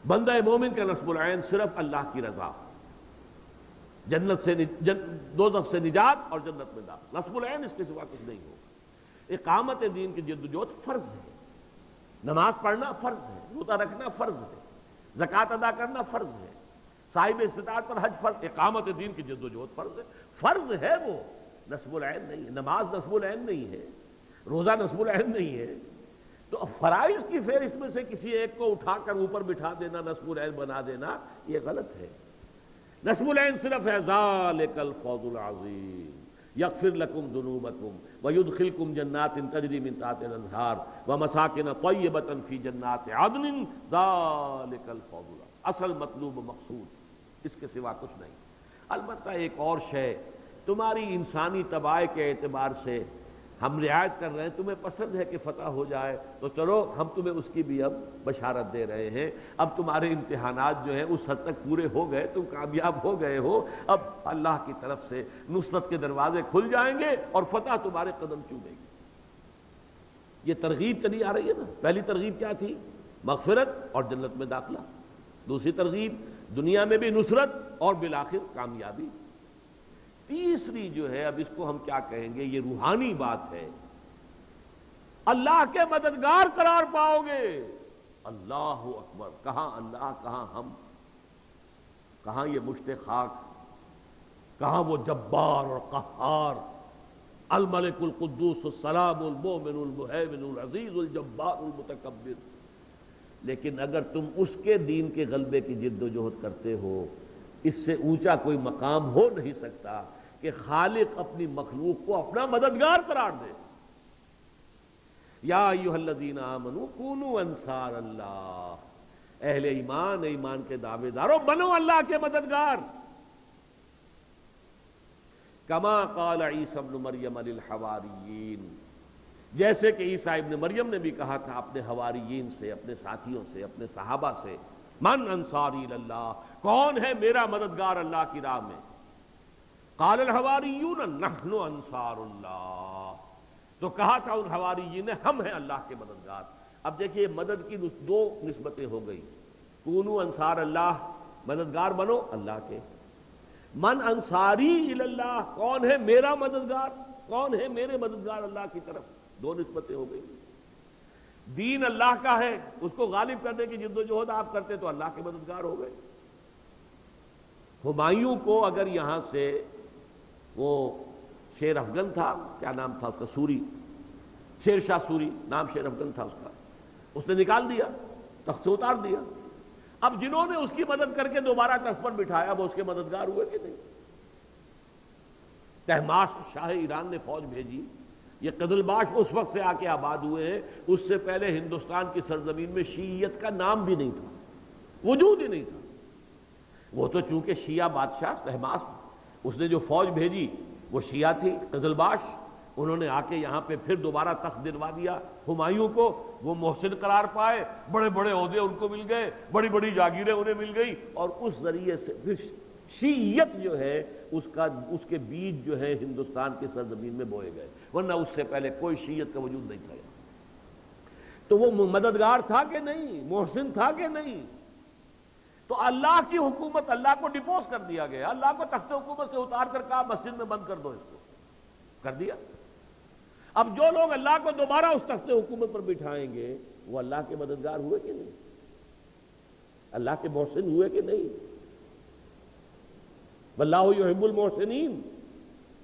بندہ مومن کا نصب العین صرف اللہ کی رضا، جنت سے دوزخ سے نجات اور جنت میں داخل، نصب العین اس کے سوا کچھ نہیں ہوگا۔ اقامت دین کی جدوجہد فرض ہے، نماز پڑھنا فرض ہے، روزہ رکھنا فرض ہے، زکوٰۃ ادا کرنا فرض ہے، صاحب استطاعت پر حج فرض، اقامت دین کی جدوجہد فرض ہے، فرض ہے وہ، نصب العین نہیں ہے۔ نماز نصب العین نہیں ہے، روزہ نصب العین نہیں ہے، تو فرائض کی فہرست میں سے کسی ایک کو اٹھا کر اوپر بٹھا دینا، نصب العین بنا دینا، یہ غلط ہے۔ نصب العین صرف ہے ذالک الفوز العظیم یغفر لکم ذنوبکم ویدخلکم جنات تجری من تحتہا الانہار ومساکن طیبۃ فی جنات عدن ذالک الفوز العظیم، اصل مطلوب و مقصود اس کے سوا کچھ نہیں۔ البتہ ایک اور شے، تمہاری انسانی طباع کے اعتبار سے ہم رعایت کر رہے ہیں، تمہیں پسند ہے کہ فتح ہو جائے تو چلو ہم تمہیں اس کی بھی اب بشارت دے رہے ہیں، اب تمہارے امتحانات جو ہیں اس حد تک پورے ہو گئے، تم کامیاب ہو گئے ہو، اب اللہ کی طرف سے نصرت کے دروازے کھل جائیں گے اور فتح تمہارے قدم چومے گی۔ یہ ترغیب چلی آ رہی ہے نا۔ پہلی ترغیب کیا تھی؟ مغفرت اور جنت میں داخلہ۔ دوسری ترغیب دنیا میں بھی نصرت اور بالآخر کامیابی۔ تیسری جو ہے، اب اس کو ہم کیا کہیں گے، یہ روحانی بات ہے، اللہ کے مددگار قرار پاؤ گے۔ اللہ اکبر، کہاں اللہ، کہاں ہم، کہاں یہ مشت خاک، کہاں وہ جبار اور قہار، الملک القدوس السلام المؤمن المہیمن العزیز الجبار المتکبر۔ لیکن اگر تم اس کے دین کے غلبے کی جد و جہد کرتے ہو، اس سے اونچا کوئی مقام ہو نہیں سکتا کہ خالق اپنی مخلوق کو اپنا مددگار قرار دے۔ یا ایھا الذین آمنوا کونوا انصار اللہ، اہل ایمان، ایمان کے دعوے داروں، بنو اللہ کے مددگار۔ کما قال عیسی ابن مریم للحواریین، جیسے کہ عیسیٰ ابن مریم نے بھی کہا تھا اپنے حواریین سے، اپنے ساتھیوں سے، اپنے صحابہ سے، من انصاری اللہ، کون ہے میرا مددگار اللہ کی راہ میں؟ قال الحواریون نحن انصار اللہ، تو کہا تھا ان حواریین نے ہم ہیں اللہ کے مددگار۔ اب دیکھیے مدد کی دو نسبتیں ہو گئی، کونوا انصار اللہ، مددگار بنو اللہ کے، من انصاری اللہ، کون ہے میرا مددگار، کون ہے میرے مددگار اللہ کی طرف، دو نسبتیں ہو گئی۔ دین اللہ کا ہے، اس کو غالب کرنے کی جد و جہد آپ کرتے تو اللہ کے مددگار ہو گئے۔ ہمایوں کو اگر یہاں سے وہ شیر افغن تھا، کیا نام تھا اس کا، سوری، شیر شاہ سوری نام شیر افغن تھا اس کا، اس نے نکال دیا، تخت سے اتار دیا۔ اب جنہوں نے اس کی مدد کر کے دوبارہ تخت پر بٹھایا وہ اس کے مددگار ہوئے کہ نہیں؟ طہماسپ شاہ ایران نے فوج بھیجی، یہ قزلباش اس وقت سے آ کے آباد ہوئے ہیں، اس سے پہلے ہندوستان کی سرزمین میں شیعیت کا نام بھی نہیں تھا، وجود ہی نہیں تھا۔ وہ تو چونکہ شیعہ بادشاہ طہماسپ، اس نے جو فوج بھیجی وہ شیعہ تھی، قزلباش، انہوں نے آ کے یہاں پہ پھر دوبارہ تخت دلوا دیا ہمایوں کو، وہ محسن قرار پائے، بڑے بڑے عہدے ان کو مل گئے، بڑی بڑی جاگیریں انہیں مل گئی، اور اس ذریعے سے پھر شیعیت جو ہے اس کے بیج جو ہے ہندوستان کی سرزمین میں بوئے گئے، ورنہ اس سے پہلے کوئی شیعیت کا وجود نہیں تھا۔ تو وہ مددگار تھا کہ نہیں، محسن تھا کہ نہیں؟ تو اللہ کی حکومت، اللہ کو ڈپوز کر دیا گیا، اللہ کو تخت حکومت سے اتار کر کہا مسجد میں بند کر دو، اس کو کر دیا۔ اب جو لوگ اللہ کو دوبارہ اس تخت حکومت پر بٹھائیں گے وہ اللہ کے مددگار ہوئے کہ نہیں؟ اللہ کے محسن ہوئے کہ نہیں؟ واللہ یحب المحسنین،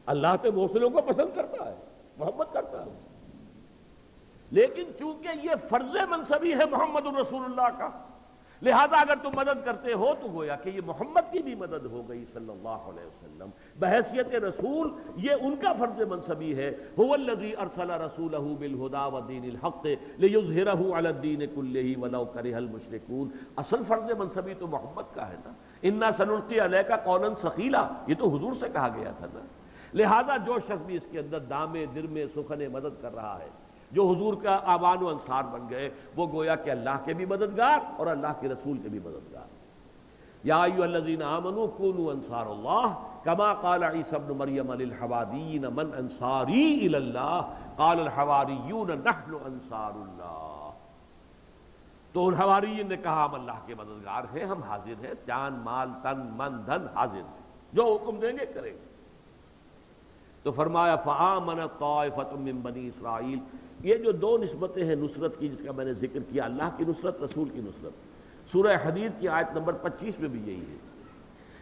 اللہ کے محسنوں کو پسند کرتا ہے، محبت کرتا ہے۔ لیکن چونکہ یہ فرض منصبی ہے محمد الرسول اللہ کا، لہذا اگر تم مدد کرتے ہو تو گویا کہ یہ محمد کی بھی مدد ہو گئی صلی اللہ علیہ وسلم، بحیثیت رسول یہ ان کا فرض منصبی ہے۔ هو الذی ارسل رسولہ بالہدی ودین الحق لیظہرہ علی الدین کلہ ولو کرہ المشرکون، اصل فرض منصبی تو محمد کا ہے نا۔ انا سنلقی علیک قولا ثقیلا، یہ تو حضور سے کہا گیا تھا نا۔ لہذا جو شخص بھی اس کے اندر دامے درمے سخن مدد کر رہا ہے، جو حضور کا آوان و انصار بن گئے، وہ گویا کہ اللہ کے بھی مددگار اور اللہ کے رسول کے بھی مددگار۔ یا ایھا الذین آمنوا کونوا انصار اللہ کما قال عیسی ابن مریم للحواریین من انصاری الی اللہ قال الحواریون نحن انصار اللہ۔ تو ان حواریین نے کہا ہم اللہ کے مددگار ہیں، ہم حاضر ہیں، جان مال تن من دھن حاضر ہیں، جو حکم دیں گے کریں گے۔ تو فرمایا فآمنت طائفۃ من بنی اسرائیل۔ یہ جو دو نسبتیں ہیں نصرت کی، جس کا میں نے ذکر کیا، اللہ کی نصرت، رسول کی نصرت، سورہ حدید کی آیت نمبر 25 میں بھی یہی ہے،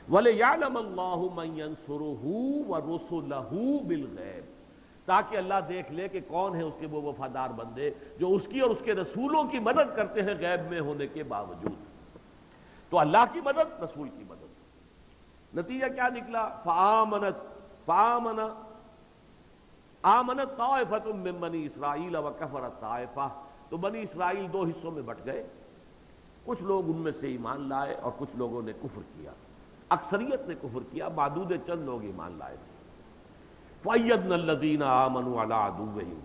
وَلِيَعْلَمَ اللَّهُ مَن يَنصُرُهُ وَرُسُلَهُ بِالْغَيْبِ، تاکہ اللہ دیکھ لے کہ کون ہے اس کے وہ وفادار بندے جو اس کی اور اس کے رسولوں کی مدد کرتے ہیں غیب میں ہونے کے باوجود۔ تو اللہ کی مدد، رسول کی مدد، نتیجہ کیا نکلا؟ آمنت طائفۃ من بنی اسرائیل وکفرت طائفہ۔ تو بنی اسرائیل دو حصوں میں بٹ گئے، کچھ لوگ ان میں سے ایمان لائے اور کچھ لوگوں نے کفر کیا، اکثریت نے کفر کیا، معدود چند لوگ ایمان لائے تھے۔ فَأَيَّدْنَا الَّذِينَ آمَنُوا عَلَىٰ عَدُوِّهِمْ۔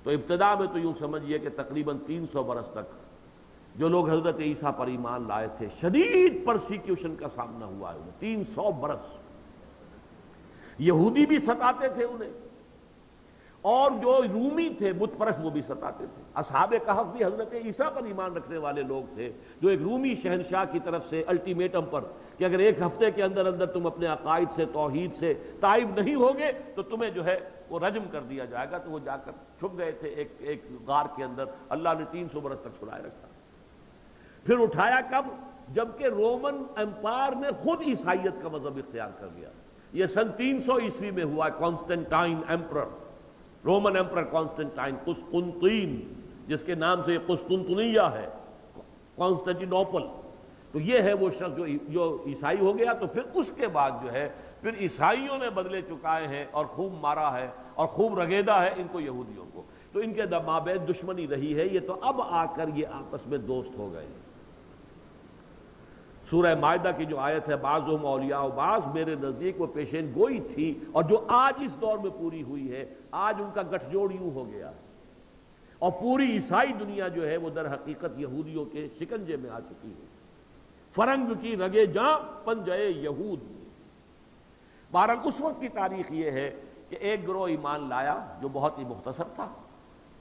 تو ابتدا میں تو یوں سمجھیے کہ تقریباً 300 برس تک جو لوگ حضرت عیسیٰ پر ایمان لائے تھے، شدید پرسیکیوشن کا سامنا ہوا ہے انہیں، 300 برس۔ یہودی بھی ستاتے تھے انہیں، اور جو رومی تھے بت پرست وہ بھی ستاتے تھے۔ اصحاب کہف بھی حضرت عیسیٰ پر ایمان رکھنے والے لوگ تھے، جو ایک رومی شہنشاہ کی طرف سے الٹیمیٹم پر کہ اگر ایک ہفتے کے اندر اندر تم اپنے عقائد سے، توحید سے تائب نہیں ہوگے تو تمہیں جو ہے وہ رجم کر دیا جائے گا۔ تو وہ جا کر چھپ گئے تھے ایک غار کے اندر، اللہ نے 300 برس تک چھڑائے رکھا۔ پھر اٹھایا کب؟ جبکہ رومن امپائر نے خود عیسائیت کا مذہب اختیار کر لیا۔ یہ سن 300 عیسوی میں ہوا، Constantine emperor, Roman emperor Constantine, قسطنطین، جس کے نام سے قسطنطنیہ ہے، کانسٹنٹینوپل۔ تو یہ ہے وہ شخص جو عیسائی ہو گیا۔ تو پھر اس کے بعد جو ہے پھر عیسائیوں نے بدلے چکائے ہیں اور خوب مارا ہے اور خوب رگیدا ہے ان کو، یہودیوں کو۔ تو ان کے مابین دشمنی رہی ہے، یہ تو اب آ کر یہ آپس میں دوست ہو گئے۔ سورہ مائدہ کی جو آیت ہے، بعضهم اولیاء بعض، میرے نزدیک وہ پیشین گوئی تھی، اور جو آج اس دور میں پوری ہوئی ہے۔ آج ان کا گٹھ جوڑ یوں ہو گیا، اور پوری عیسائی دنیا جو ہے وہ در حقیقت یہودیوں کے شکنجے میں آ چکی ہے۔ فرنگ کی رگے جاں پنجے یہود۔ بہرحال اس وقت کی تاریخ یہ ہے کہ ایک گروہ ایمان لایا جو بہت ہی مختصر تھا،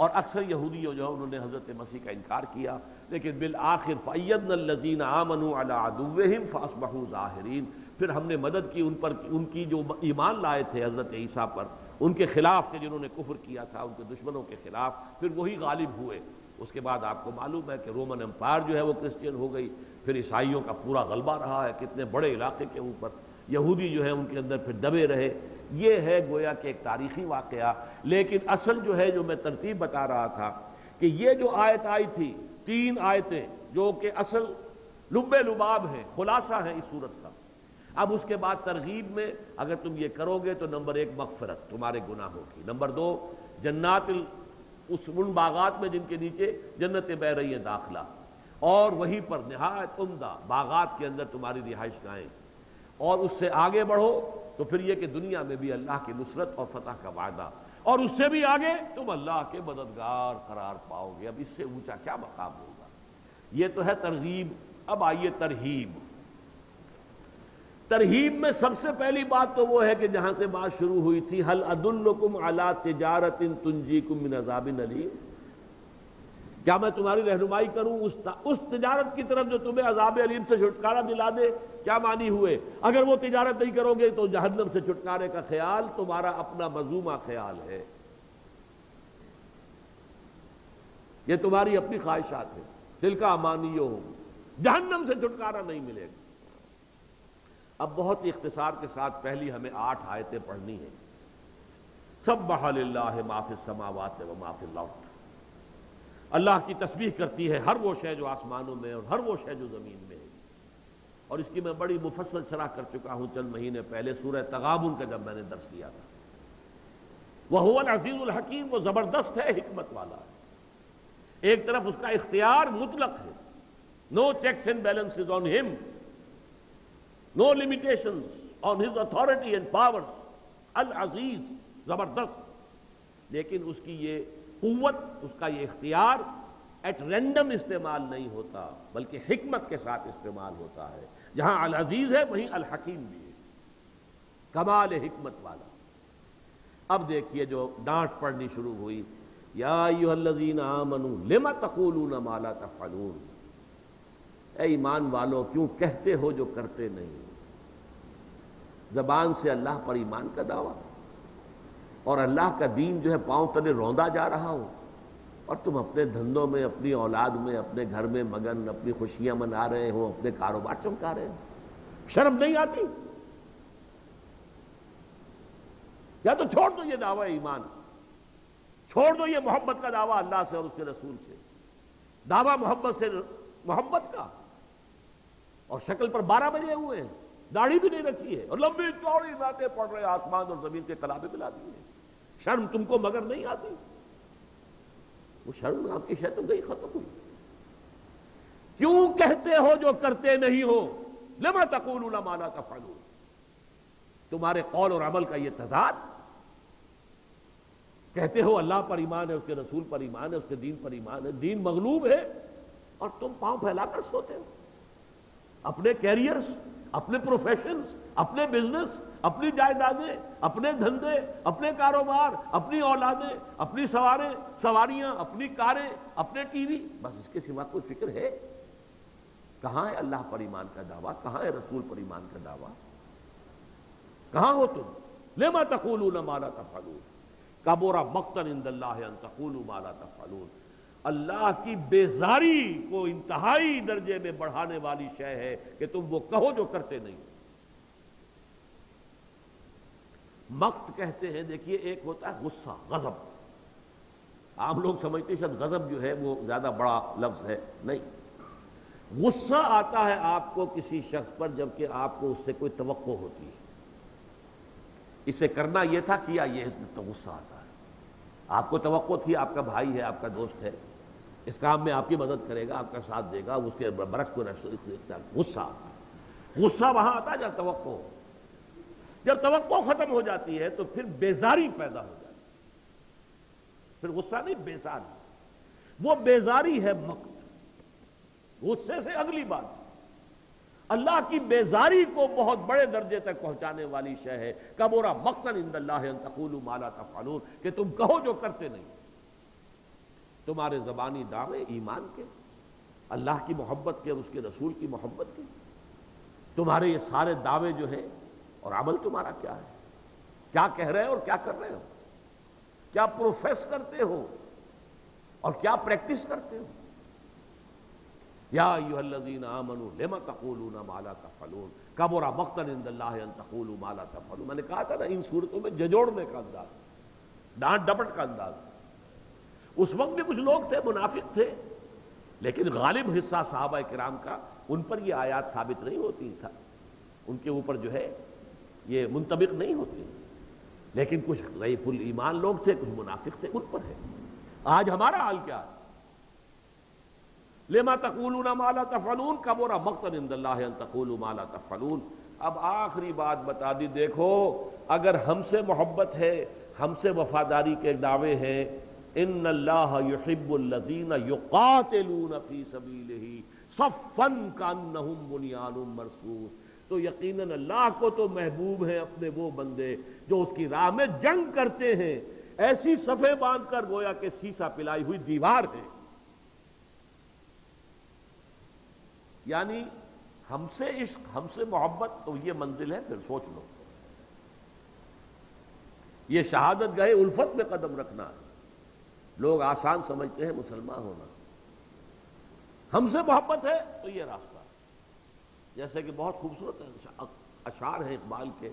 اور اکثر یہودیوں جو انہوں نے حضرت مسیح کا انکار کیا، لیکن بالآخر فَأَيَّدْنَا الَّذِينَ آمَنُوا عَلَىٰ عَدُوِّهِمْ فَأَصْبَحُوا ظَاهِرِينَ۔ پھر ہم نے مدد کی ان پر، ان کی جو ایمان لائے تھے حضرت عیسیٰ پر، ان کے خلاف کے جنہوں نے کفر کیا تھا، ان کے دشمنوں کے خلاف، پھر وہی غالب ہوئے۔ اس کے بعد آپ کو معلوم ہے کہ رومن امپائر جو ہے وہ کرسچین ہو گئی، پھر عیسائیوں کا پورا غلبہ رہا ہے کتنے بڑے علاقے کے اوپر، یہودی جو ہے ان کے اندر پھر دبے رہے۔ یہ ہے گویا کہ ایک تاریخی واقعہ۔ لیکن اصل جو ہے، جو میں ترتیب بتا رہا تھا کہ یہ جو آیت آئی تھی، 3 آیتیں جو کہ اصل لب لباب ہیں، خلاصہ ہیں اس صورت کا۔ اب اس کے بعد ترغیب میں اگر تم یہ کرو گے تو نمبر 1 مغفرت تمہارے گناہوں کی، نمبر 2 جنات ان باغات میں جن کے نیچے جنتیں بہ رہی ہیں داخلہ، اور وہیں پر نہایت عمدہ باغات کے اندر تمہاری رہائش گاہیں، اور اس سے آگے بڑھو تو پھر یہ کہ دنیا میں بھی اللہ کی نصرت اور فتح کا وعدہ، اور اس سے بھی آگے تم اللہ کے مددگار قرار پاؤ گے۔ اب اس سے اونچا کیا مقام ہوگا؟ یہ تو ہے ترغیب۔ اب آئیے ترہیب۔ ترہیب میں سب سے پہلی بات تو وہ ہے کہ جہاں سے بات شروع ہوئی تھی، هل ادلکم علی تجارۃ تنجیکم من عذاب الیم، کیا میں تمہاری رہنمائی کروں اس تجارت کی طرف جو تمہیں عذاب علیم سے چھٹکارا دلا دے؟ کیا معنی ہوئے؟ اگر وہ تجارت نہیں کرو گے تو جہنم سے چھٹکارے کا خیال تمہارا اپنا مذمومہ خیال ہے، یہ تمہاری اپنی خواہشات ہیں، تلک امانیہم، جہنم سے چھٹکارا نہیں ملے گا۔ اب بہت ہی اختصار کے ساتھ پہلی ہمیں 8 آیتیں پڑھنی ہیں۔ سبح للہ ما فی السماوات و ما فی الارض، اللہ کی تسبیح کرتی ہے ہر وہ شے جو آسمانوں میں اور ہر وہ شے جو زمین میں ہے۔ اور اس کی میں بڑی مفصل شرح کر چکا ہوں چند مہینے پہلے سورہ تغابن کا جب میں نے درس کیا تھا۔ وَهُوَ الْعَزِيزُ الْحَكِيمُ، وہ زبردست ہے، حکمت والا ہے۔ ایک طرف اس کا اختیار مطلق ہے، no checks and balances on him, no limitations on his authority and powers، العزیز، زبردست۔ لیکن اس کی یہ قوت، اس کا یہ اختیار ایٹ رینڈم استعمال نہیں ہوتا، بلکہ حکمت کے ساتھ استعمال ہوتا ہے۔ جہاں العزیز ہے وہیں الحکیم بھی ہے، کمال حکمت والا۔ اب دیکھیے جو ڈانٹ پڑنی شروع ہوئی، یا ایھا الذین آمنوا لم تقولون ما لا تفعلون، اے ایمان والو کیوں کہتے ہو جو کرتے نہیں؟ زبان سے اللہ پر ایمان کا دعویٰ اور اللہ کا دین جو ہے پاؤں تلے روندا جا رہا ہو، اور تم اپنے دھندوں میں، اپنی اولاد میں، اپنے گھر میں مگن، اپنی خوشیاں منا رہے ہو، اپنے کاروبار چمکا رہے ہو، شرم نہیں آتی؟ یا تو چھوڑ دو یہ دعویٰ ایمان، چھوڑ دو یہ محبت کا دعویٰ اللہ سے اور اس کے رسول سے، دعویٰ محبت سے، محبت کا، اور شکل پر 12 بجے ہوئے ہیں، داڑھی بھی نہیں رکھی ہے، اور لمبی چوڑی باتیں پڑھ رہے، آسمان اور زمین کے کلابے پلا دی ہیں۔ شرم تم کو مگر نہیں آتی؟ وہ شرم آپ کی شاید تو گئی، ختم ہوئی۔ کیوں کہتے ہو جو کرتے نہیں ہو؟ لما تقولون ما لا تفعلون، تمہارے قول اور عمل کا یہ تضاد، کہتے ہو اللہ پر ایمان ہے، اس کے رسول پر ایمان ہے، اس کے دین پر ایمان ہے، دین مغلوب ہے، اور تم پاؤں پھیلا کر سوتے ہو۔ اپنے کیریئرز، اپنے پروفیشنز، اپنے بزنس، اپنی جائیدادیں، اپنے دھندے، اپنے کاروبار، اپنی اولادیں، اپنی سواریاں، اپنی کاریں، اپنے ٹی وی، بس اس کے سوا کوئی فکر ہے؟ کہاں ہے اللہ پر ایمان کا دعویٰ؟ کہاں ہے رسول پر ایمان کا دعویٰ؟ کہاں ہو تم؟ لما تقولون ما لا تفعلون کبر مقتا عند اللہ ان تقولوا ما لا تفعلون، اللہ کی بیزاری کو انتہائی درجے میں بڑھانے والی شے ہے کہ تم وہ کہو جو کرتے نہیں۔ مقت کہتے ہیں، دیکھیے ایک ہوتا ہے غصہ، غضب، عام لوگ سمجھتے ہیں شاید غضب جو ہے وہ زیادہ بڑا لفظ ہے، نہیں، غصہ آتا ہے آپ کو کسی شخص پر جبکہ آپ کو اس سے کوئی توقع ہوتی ہے، اسے کرنا یہ تھا، کیا یہ، اس میں تو غصہ آتا ہے۔ آپ کو توقع تھی، آپ کا بھائی ہے، آپ کا دوست ہے، اس کام میں آپ کی مدد کرے گا، آپ کا ساتھ دے گا، اس کے برعکس کو غصہ آتا ہے۔ غصہ وہاں آتا ہے جب توقع ہو، جب توقع ختم ہو جاتی ہے تو پھر بیزاری پیدا ہو جاتی ہے، پھر غصہ نہیں، بیزاری، وہ بیزاری ہے مقت، غصے سے اگلی بات، اللہ کی بیزاری کو بہت بڑے درجے تک پہنچانے والی شے ہے کبر مقتا عند اللہ ان تقولوا ما لا تفعلون، کہ تم کہو جو کرتے نہیں۔ تمہارے زبانی دعوے ایمان کے، اللہ کی محبت کے اور اس کے رسول کی محبت کے، تمہارے یہ سارے دعوے جو ہیں، اور عمل تمہارا کیا ہے؟ کیا کہہ رہے ہو اور کیا کر رہے ہو؟ کیا پروفیس کرتے ہو اور کیا پریکٹس کرتے ہو؟ یا ایھا الذین آمنوا لم تقولون ما لا تفعلون کبر مقتا عند اللہ ان تقولوا ما لا تفعلون۔ میں نے کہا تھا نا، ان صورتوں میں جھنجھوڑنے کا انداز، ڈانٹ ڈپٹ کا انداز۔ اس وقت بھی کچھ لوگ تھے، منافق تھے، لیکن غالب حصہ صحابہ کرام کا ان پر یہ آیات ثابت نہیں ہوتی، ان کے اوپر جو ہے یہ منطبق نہیں ہوتی، لیکن کچھ ضعیف الایمان لوگ تھے، کچھ منافق تھے، ان پر ہے۔ آج ہمارا حال کیا ہے؟ لما تقولون ما لا تفعلون کبر مقتا عند اللہ ان تقولوا ما لا تفعلون۔ اب آخری بات بتا دی، دیکھو اگر ہم سے محبت ہے، ہم سے وفاداری کے دعوے ہیں، ان اللہ یحب الذین یقاتلون فی سبیلہ صفا کانہم بنیان مرصوص، تو یقیناً اللہ کو تو محبوب ہیں اپنے وہ بندے جو اس کی راہ میں جنگ کرتے ہیں، ایسی صفیں باندھ کر گویا کہ سیسا پلائی ہوئی دیوار ہے۔ یعنی ہم سے عشق، ہم سے محبت، تو یہ منزل ہے، پھر سوچ لو، یہ شہادت گاہ الفت میں قدم رکھنا ہے۔ لوگ آسان سمجھتے ہیں مسلمان ہونا، ہم سے محبت ہے تو یہ راستہ ہے۔ جیسے کہ بہت خوبصورت اشعار ہیں اقبال کے،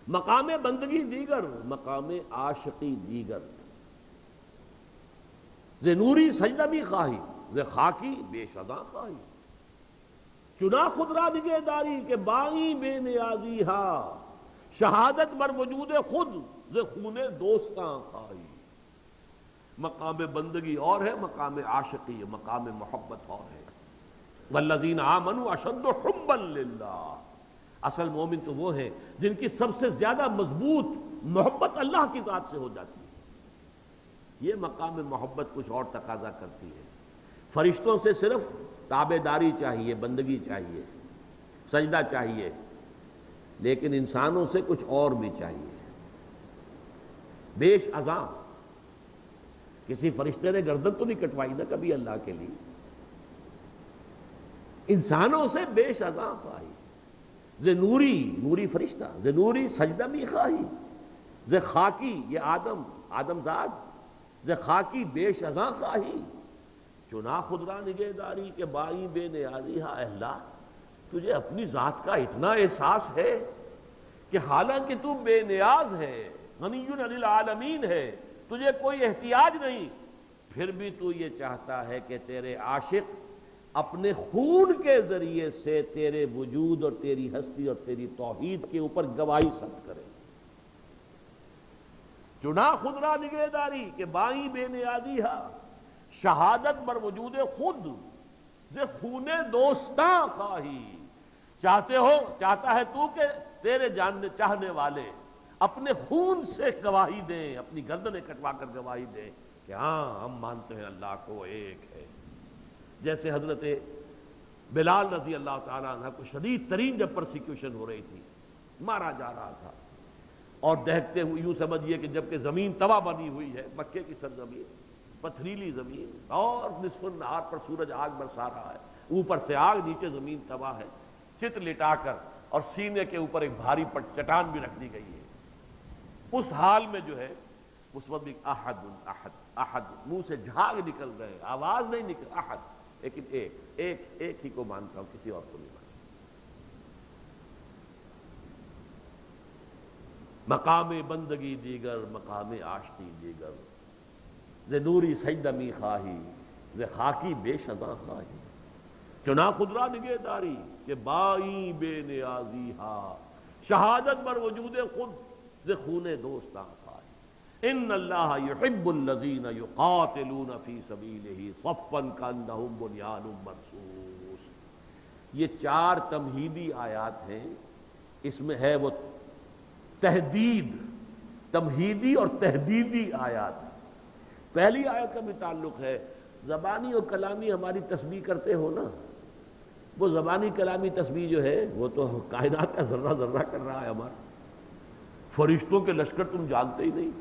مقام بندگی دیگر، مقام عاشقی دیگر، ز نوری سجدہ بھی خواہی، ز خاکی بے شداں خواہی، چنا خود را نگہ داری کہ باغی بے نیازی ہا، شہادت بر وجود خود ز خون دوستاں خواہی۔ مقام بندگی اور ہے، مقام عاشقی، مقام محبت اور ہے۔ والذین آمنوا اشد حبا للہ، اصل مومن تو وہ ہیں جن کی سب سے زیادہ مضبوط محبت اللہ کی ذات سے ہو جاتی ہے۔ یہ مقام محبت کچھ اور تقاضا کرتی ہے۔ فرشتوں سے صرف تابع داری چاہیے، بندگی چاہیے، سجدہ چاہیے، لیکن انسانوں سے کچھ اور بھی چاہیے۔ بیش ازاں کسی فرشتے نے گردن تو نہیں کٹوائی نا کبھی اللہ کے لیے. انسانوں سے بے شزاں خواہی، ز نوری فرشتہ، ز نوری سجدہ می خواہی، ز خاکی یہ آدم زاد، ز خاکی بے شزاں خواہی، چنا خود را نگہداری کے بائی بے نیازی ہا اہلا. تجھے اپنی ذات کا اتنا احساس ہے کہ حالانکہ تو بے نیاز ہے، غنی عن العالمین ہے، تجھے کوئی احتیاج نہیں، پھر بھی تو یہ چاہتا ہے کہ تیرے عاشق اپنے خون کے ذریعے سے تیرے وجود اور تیری ہستی اور تیری توحید کے اوپر گواہی ثبت کرے. چنا خود را نگہداری کہ بائی بے نیازی ہا، شہادت بر وجود خود ز خون دوستاں خواہی. چاہتا ہے تو کہ تیرے جاننے چاہنے والے اپنے خون سے گواہی دیں، اپنی گردنیں کٹوا کر گواہی دیں کہ ہاں ہم مانتے ہیں اللہ کو ایک ہے. جیسے حضرت بلال رضی اللہ تعالیٰ عنہ کو شدید ترین جب پرسیکیوشن ہو رہی تھی، مارا جا رہا تھا، اور دہتے ہوئے یوں سمجھیے کہ جبکہ زمین توا بنی ہوئی ہے، مکے کی سرزمین پتھریلی زمین، اور نصف النہار پر سورج آگ برسا رہا ہے، اوپر سے آگ نیچے زمین توا ہے، چت لٹا کر اور سینے کے اوپر ایک بھاری چٹان بھی رکھ دی گئی ہے. اس حال میں جو ہے اس وقت بھی احد احد احد منہ سے جھاگ نکل گئے، آواز نہیں نکل، احد، لیکن ایک ہی کو مانتا ہوں، کسی اور کو نہیں مانتا. مقام بندگی دیگر مقام آشتی دیگر، ز نوری سجدہ می خواہی، ز خاکی بے شزاں خواہی. چنا خود را نگہداری کہ بائی بے نیازی ہا، شہادت بر وجود خود ز خون دوستاں خواہی. ان اللہ یحب الذین یقاتلون فی سبیلہ صفا کانہم بنیان مرصوص. یہ 4 تمہیدی آیات ہیں، اس میں ہے وہ تہدید، تمہیدی اور تہدیدی آیات. پہلی آیت کا بھی تعلق ہے، زبانی اور کلامی ہماری تسبیح کرتے ہو نا، وہ زبانی کلامی تسبیح جو ہے وہ تو کائنات کا ذرہ ذرہ کر رہا ہے ہمارا. فرشتوں کے لشکر تم جانتے ہی نہیں.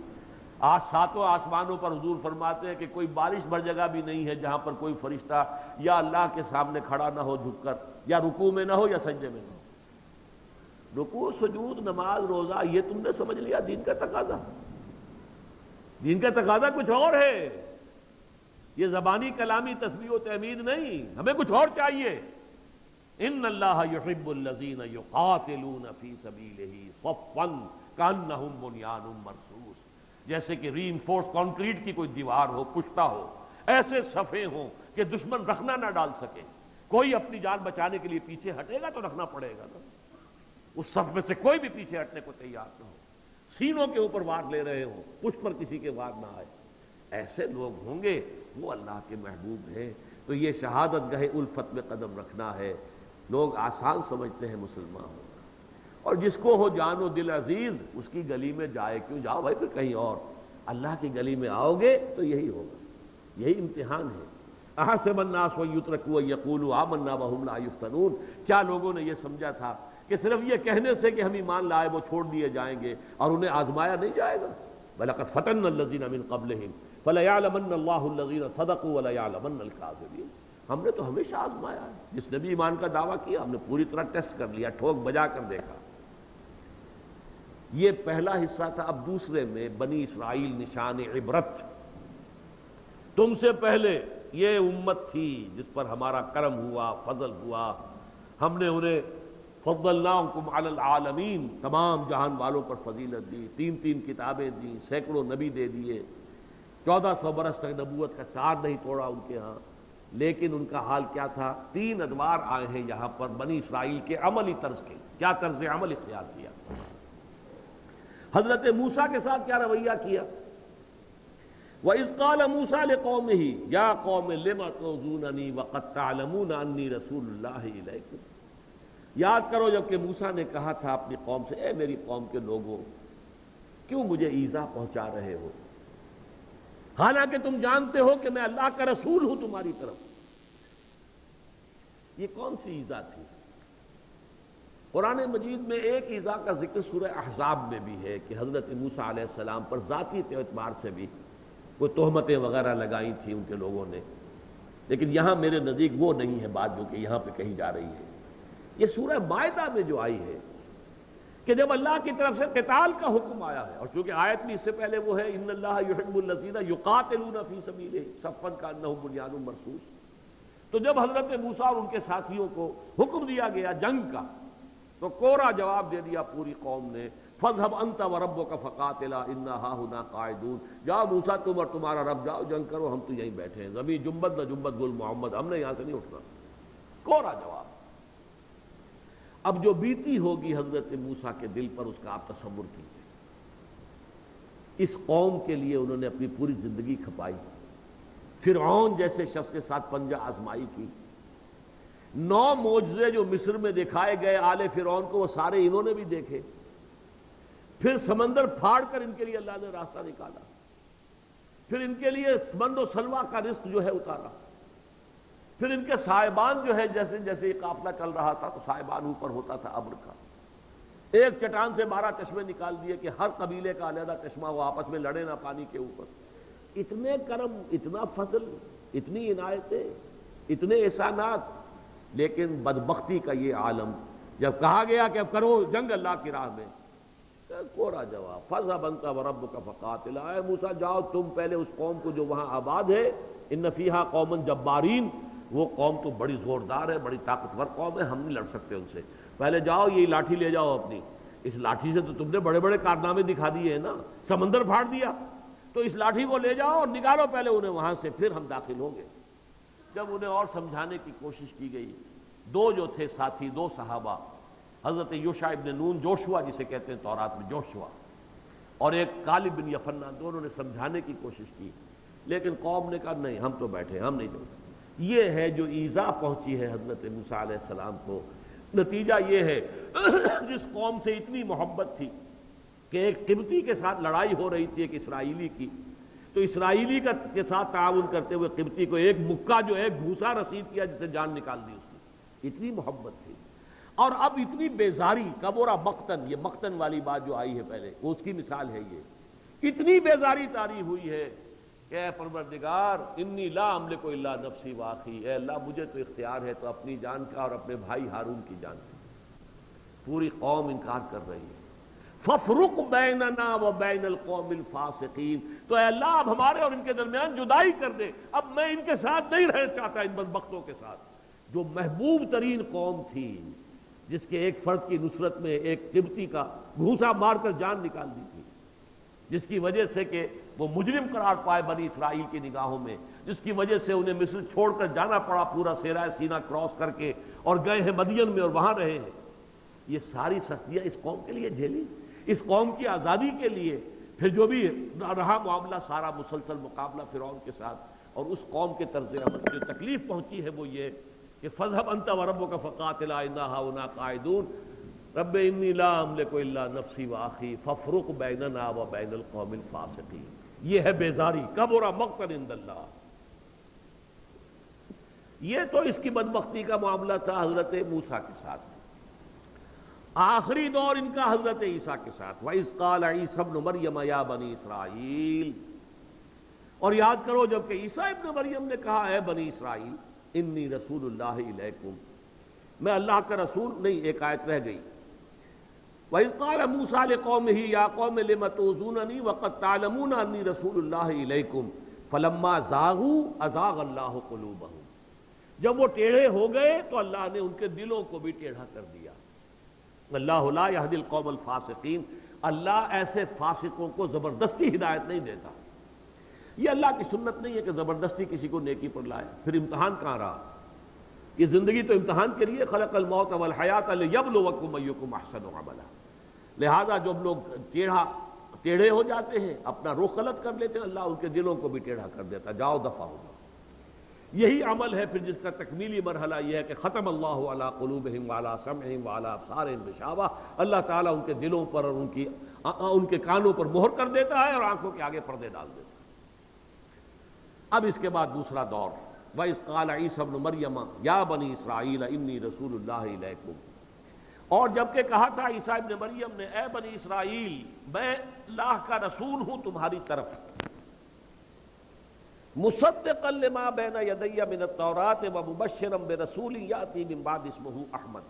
آج 7 آسمانوں پر حضور فرماتے ہیں کہ کوئی بارش بھر جگہ بھی نہیں ہے جہاں پر کوئی فرشتہ یا اللہ کے سامنے کھڑا نہ ہو جھک کر، یا رکوع میں نہ ہو یا سجدے میں نہ ہو. رکوع، سجود، نماز، روزہ، یہ تم نے سمجھ لیا دین کا تقاضا. دین کا تقاضا کچھ اور ہے، یہ زبانی کلامی تسبیح و تحمید نہیں، ہمیں کچھ اور چاہیے. ان اللہ یحب الذین یقاتلون فی سبیلہ صفا کانہم بنیان مرصوص. جیسے کہ ری انفورس کانکریٹ کی کوئی دیوار ہو، پشتہ ہو، ایسے صفیں ہوں کہ دشمن رکھنا نہ ڈال سکے. کوئی اپنی جان بچانے کے لیے پیچھے ہٹے گا تو رکھنا پڑے گا نا. اس صف میں سے کوئی بھی پیچھے ہٹنے کو تیار نہ ہو، سینوں کے اوپر وار لے رہے ہوں، پشت پر کسی کے وار نہ آئے. ایسے لوگ ہوں گے، وہ اللہ کے محبوب ہیں. تو یہ شہادت گاہ الفت میں قدم رکھنا ہے. لوگ آسان سمجھتے ہیں مسلمان ہونا، اور جس کو ہو جان و دل عزیز اس کی گلی میں جائے کیوں، جاؤ بھائی پھر کہیں اور. اللہ کی گلی میں آؤ گے تو یہی ہوگا، یہی امتحان ہے. احسب الناس ان یترکوا ان یقولوا آمنا وهم لا یفتنون. کیا لوگوں نے یہ سمجھا تھا کہ صرف یہ کہنے سے کہ ہم ایمان لائے وہ چھوڑ دیے جائیں گے اور انہیں آزمایا نہیں جائے گا؟ وَلَقَدْ فَتَنَّا الَّذِينَ مِن قَبْلِهِمْ فَلَيَعْلَمَنَّ اللَّهُ الَّذِينَ صَدَقُوا وَلَيَعْلَمَنَّ الْكَاذِبِينَ. ہم نے تو ہمیشہ آزمایا ہے. جس نے بھی ایمان کا دعویٰ کیا ہم نے پوری طرح ٹیسٹ کر لیا، ٹھوک بجا کر دیکھا. یہ پہلا حصہ تھا. اب دوسرے میں بنی اسرائیل نشان عبرت. تم سے پہلے یہ امت تھی جس پر ہمارا کرم ہوا، فضل ہوا. ہم نے انہیں فضلناکم علی العالمین، تمام جہان والوں پر فضیلت دی، 3 کتابیں دی، سینکڑوں نبی دے دیے. 1400 برس تک نبوت کا چار نہیں توڑا ان کے ہاں. لیکن ان کا حال کیا تھا؟ 3 ادوار آئے ہیں یہاں پر بنی اسرائیل کے عملی طرز کے. کیا طرز عمل اختیار کیا؟ حضرت موسیٰ کے ساتھ کیا رویہ کیا؟ وَإِذْ قَالَ مُوسَىٰ لِقَوْمِهِ يَا قَوْمِ لِمَ تُؤْذُونَنِي وَقَدْ تَعْلَمُونَ أَنِّي رَسُولُ اللَّهِ إِلَيْكُمْ. یاد کرو جب کہ موسیٰ نے کہا تھا اپنی قوم سے، اے میری قوم کے لوگوں، کیوں مجھے ایذا پہنچا رہے ہو حالانکہ تم جانتے ہو کہ میں اللہ کا رسول ہوں تمہاری طرف. یہ کون سی ایذا تھی؟ قرآن مجید میں ایک ایذا کا ذکر سورہ احزاب میں بھی ہے کہ حضرت موسیٰ علیہ السلام پر ذاتی اعتبار سے بھی کوئی تہمتیں وغیرہ لگائی تھیں ان کے لوگوں نے، لیکن یہاں میرے نزدیک وہ نہیں ہے بات جو کہ یہاں پہ کہی جا رہی ہے۔ یہ سورہ مائدہ میں جو آئی ہے کہ جب اللہ کی طرف سے قتال کا حکم آیا ہے، اور چونکہ آیت میں اس سے پہلے وہ ہے ان اللہ یحب الذین یقاتلون فی سبیلہ صفا کانہم بنیان مرصوص، تو جب حضرت موسیٰ اور ان کے ساتھیوں کو حکم دیا گیا جنگ کا تو کوڑا جواب دے دیا پوری قوم نے، فاذهب انت وربک فقاتلا انا ہاہنا قاعدون، جاؤ موسیٰ تم اور تمہارا رب جاؤ جنگ کرو، ہم تو یہیں بیٹھے ہیں، زمین جنبت نہ جنبت گل محمد، ہم نے یہاں سے نہیں اٹھنا، کوڑا جواب۔ اب جو بیتی ہوگی حضرت موسیٰ کے دل پر اس کا آپ تصور کیجیے۔ اس قوم کے لیے انہوں نے اپنی پوری زندگی کھپائی، فرعون جیسے شخص کے ساتھ پنجہ آزمائی کی، 9 معجزے جو مصر میں دکھائے گئے آل فرعون کو وہ سارے انہوں نے بھی دیکھے، پھر سمندر پھاڑ کر ان کے لیے اللہ نے راستہ نکالا، پھر ان کے لیے مند و سلوہ کا رزق جو ہے اتارا، پھر ان کے صاحبان جو ہے جیسے جیسے یہ قافلہ چل رہا تھا تو صاحبان اوپر ہوتا تھا ابر کا، ایک چٹان سے 12 چشمے نکال دیے کہ ہر قبیلے کا علیحدہ چشمہ وہ آپس میں لڑے نہ پانی کے اوپر۔ اتنے کرم، اتنا فضل، اتنی عنایتیں، اتنے احسانات، لیکن بدبختی کا یہ عالم جب کہا گیا کہ اب کرو جنگ اللہ کی راہ میں، کوڑا جواب، فاذهب انت وربک فقاتلا، اے موسیٰ جاؤ تم پہلے اس قوم کو جو وہاں آباد ہے، ان فیہا قوما جبارین، وہ قوم تو بڑی زوردار ہے، بڑی طاقتور قوم ہے، ہم نہیں لڑ سکتے ان سے، پہلے جاؤ یہ لاٹھی لے جاؤ اپنی، اس لاٹھی سے تو تم نے بڑے بڑے کارنامے دکھا دیے ہیں نا، سمندر پھاڑ دیا، تو اس لاٹھی کو لے جاؤ اور نکالو پہلے انہیں وہاں سے، پھر ہم داخل ہوں گے۔ جب انہیں اور سمجھانے کی کوشش کی گئی، 2 جو تھے ساتھی، 2 صحابہ، حضرت یوشع ابن نون، جوشوا جسے کہتے ہیں تورات میں جوشوا، اور ایک کالب بن یفنہ، دونوں نے سمجھانے کی کوشش کی، لیکن قوم نے کہا نہیں ہم تو بیٹھے، ہم نہیں جاتے۔ یہ ہے جو ایذا پہنچی ہے حضرت موسیٰ علیہ السلام کو، نتیجہ یہ ہے جس قوم سے اتنی محبت تھی کہ ایک قبطی کے ساتھ لڑائی ہو رہی تھی ایک اسرائیلی کی، تو اسرائیلی کے ساتھ تعاون کرتے ہوئے قبطی کو ایک مکہ جو ایک بھوسا رسید کیا جسے جان نکال دی اس کی، اتنی محبت تھی، اور اب اتنی بیزاری، کبورا مقتن، یہ مقتن والی بات جو آئی ہے پہلے وہ اس کی مثال ہے، یہ اتنی بیزاری طاری ہوئی ہے کہ اے پروردگار انی لا املک الا نفسی واخی، اے اللہ مجھے تو اختیار ہے تو اپنی جان کا اور اپنے بھائی ہارون کی جان کا، پوری قوم انکار کر رہی ہے، ففرق بیننا و بین القوم الفاسقین، تو اے اللہ اب ہمارے اور ان کے درمیان جدائی کر دے، اب میں ان کے ساتھ نہیں رہ چاہتا، ان بدبختوں کے ساتھ۔ جو محبوب ترین قوم تھی، جس کے ایک فرد کی نصرت میں ایک قبطی کا گھوسا مار کر جان نکال دی تھی، جس کی وجہ سے کہ وہ مجرم قرار پائے بنی اسرائیل کی نگاہوں میں، جس کی وجہ سے انہیں مصر چھوڑ کر جانا پڑا پورا صحرائے سینا کراس کر کے، اور گئے ہیں مدین میں اور وہاں رہے ہیں، یہ ساری سختیاں اس قوم کے لیے جھیلی، اس قوم کی آزادی کے لیے، پھر جو بھی رہا معاملہ سارا مسلسل مقابلہ فرعون کے ساتھ، اور اس قوم کے طرز عمل سے جو تکلیف پہنچی ہے وہ یہ کہ فاذهب انت وربک فقاتلا انا ہاہنا قاعدون، رب انی لا املک الا نفسی واخی فافرق بیننا و بین القوم الفاسقین، یہ ہے بیزاری، کبر مقتا عند اللہ۔ یہ تو اس کی بدبختی کا معاملہ تھا حضرت موسیٰ کے ساتھ، آخری دور ان کا حضرت عیسیٰ کے ساتھ، وَإِذْ قَالَ عِيسَى ابْنُ مَرْيَمَ يَا بَنِي إِسْرَائِيلَ، اور یاد کرو جب کہ عیسیٰ ابن مریم نے کہا اے بنی اسرائیل انی رسول اللہ الیکم، میں اللہ کا رسول، نہیں ایک آیت رہ گئی، وَإِذْ قَالَ مُوسَىٰ لِقَوْمِهِ يَا قَوْمِ لِمَ تُؤْذُونَنِي وَقَدْ تَعْلَمُونَ أَنِّي رَسُولُ اللَّهِ إِلَيْكُمْ فَلَمَّا زَاغُوا أَزَاغَ اللَّهُ قُلُوبَهُمْ، جب وہ ٹیڑھے ہو گئے تو اللہ نے ان کے دلوں کو بھی ٹیڑھا کر دیا، اللہ لا يهدي القوم الفاسقین، اللہ ایسے فاسقوں کو زبردستی ہدایت نہیں دیتا، یہ اللہ کی سنت نہیں ہے کہ زبردستی کسی کو نیکی پر لائے، پھر امتحان کہاں رہا، یہ زندگی تو امتحان کے لیے، خلق الموت والحیات لیبلوکم ایکم احسن عملا، لہذا جب لوگ ٹیڑھے ہو جاتے ہیں، اپنا رخ غلط کر لیتے ہیں، اللہ ان کے دلوں کو بھی ٹیڑھا کر دیتا، جاؤ دفع ہو جاؤ۔ یہی عمل ہے پھر جس کا تکمیلی مرحلہ یہ ہے کہ ختم اللہ علی قلوبہم وعلی سمعہم وعلی ابصارہم غشاوہ، اللہ تعالیٰ ان کے دلوں پر اور ان کے کانوں پر مہر کر دیتا ہے اور آنکھوں کے آگے پردے ڈال دیتا ہے۔ اب اس کے بعد دوسرا دور، وَإِذْ قَالَ عِيسَى ابْنُ مَرْيَمَ يَا بَنِي إِسْرَائِيلَ إِنِّي رَسُولُ اللَّهِ إِلَيْكُمْ، اور جبکہ کہا تھا عیسیٰ ابن مریم نے اے بنی اسرائیل میں اللہ کا رسول ہوں تمہاری طرف، مصدقا لما بین یدی من التوراۃ ومبشرا برسول یاتی من بعد اسمہ احمد،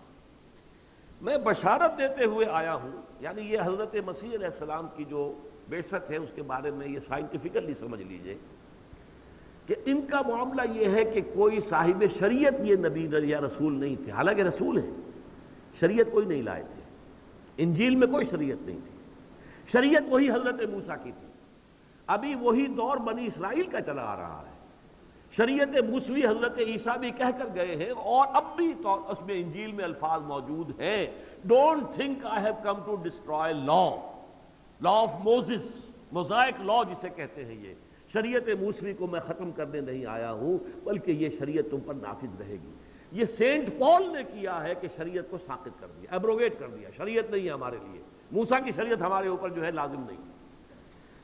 میں بشارت دیتے ہوئے آیا ہوں، یعنی یہ حضرت مسیح علیہ السلام کی جو بعثت ہے اس کے بارے میں یہ سائنٹیفکلی سمجھ لیجئے کہ ان کا معاملہ یہ ہے کہ کوئی صاحب شریعت یہ نبی یا رسول نہیں تھے، حالانکہ رسول ہیں، شریعت کوئی نہیں لائے تھے، انجیل میں کوئی شریعت نہیں تھی، شریعت وہی حضرت موسیٰ کی تھی، ابھی وہی دور بنی اسرائیل کا چلا آ رہا ہے، شریعت موسوی حضرت عیسیٰ بھی کہہ کر گئے ہیں اور اب بھی اس میں انجیل میں الفاظ موجود ہیں، don't think I have come to destroy law of Moses, Mosaic law جسے کہتے ہیں، یہ شریعت موسوی کو میں ختم کرنے نہیں آیا ہوں بلکہ یہ شریعت تم پر نافذ رہے گی۔ یہ سینٹ پال نے کیا ہے کہ شریعت کو ساقط کر دیا، ایبروگیٹ کر دیا، شریعت نہیں ہے ہمارے لیے، موسیٰ کی شریعت ہمارے اوپر جو ہے لازم نہیں،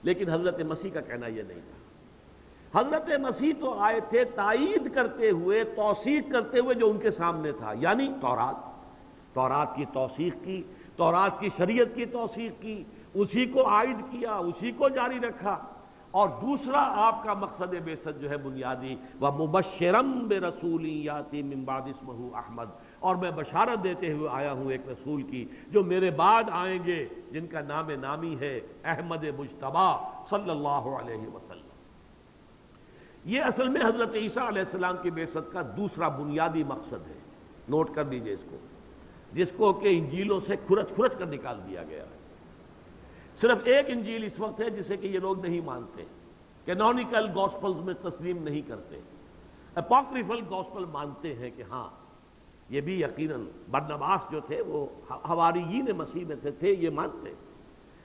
لیکن حضرت مسیح کا کہنا یہ نہیں تھا۔ حضرت مسیح تو آئے تھے تائید کرتے ہوئے، توثیق کرتے ہوئے جو ان کے سامنے تھا، یعنی تورات کی توثیق کی، تورات کی شریعت کی توثیق کی، اسی کو عائد کیا، اسی کو جاری رکھا، اور دوسرا آپ کا مقصد بعثت جو ہے بنیادی، وَمُبَشِّرًا بِرَسُولٍ يَأْتِي مِن بَعْدِ اسْمُهُ احمد، اور میں بشارت دیتے ہوئے آیا ہوں ایک رسول کی جو میرے بعد آئیں گے جن کا نام نامی ہے احمد مجتبی صلی اللہ علیہ وسلم۔ یہ اصل میں حضرت عیسیٰ علیہ السلام کی بعثت کا دوسرا بنیادی مقصد ہے، نوٹ کر لیجئے اس کو، جس کو کہ انجیلوں سے کھرچ کر نکال دیا گیا ہے۔ صرف ایک انجیل اس وقت ہے جسے کہ یہ لوگ نہیں مانتے، کینونیکل گاسپلز میں تسلیم نہیں کرتے، اپوکریفل گاسپل مانتے ہیں کہ ہاں یہ بھی یقیناً برنباس جو تھے وہ حواریین مسیح میں تھے، یہ مانتے،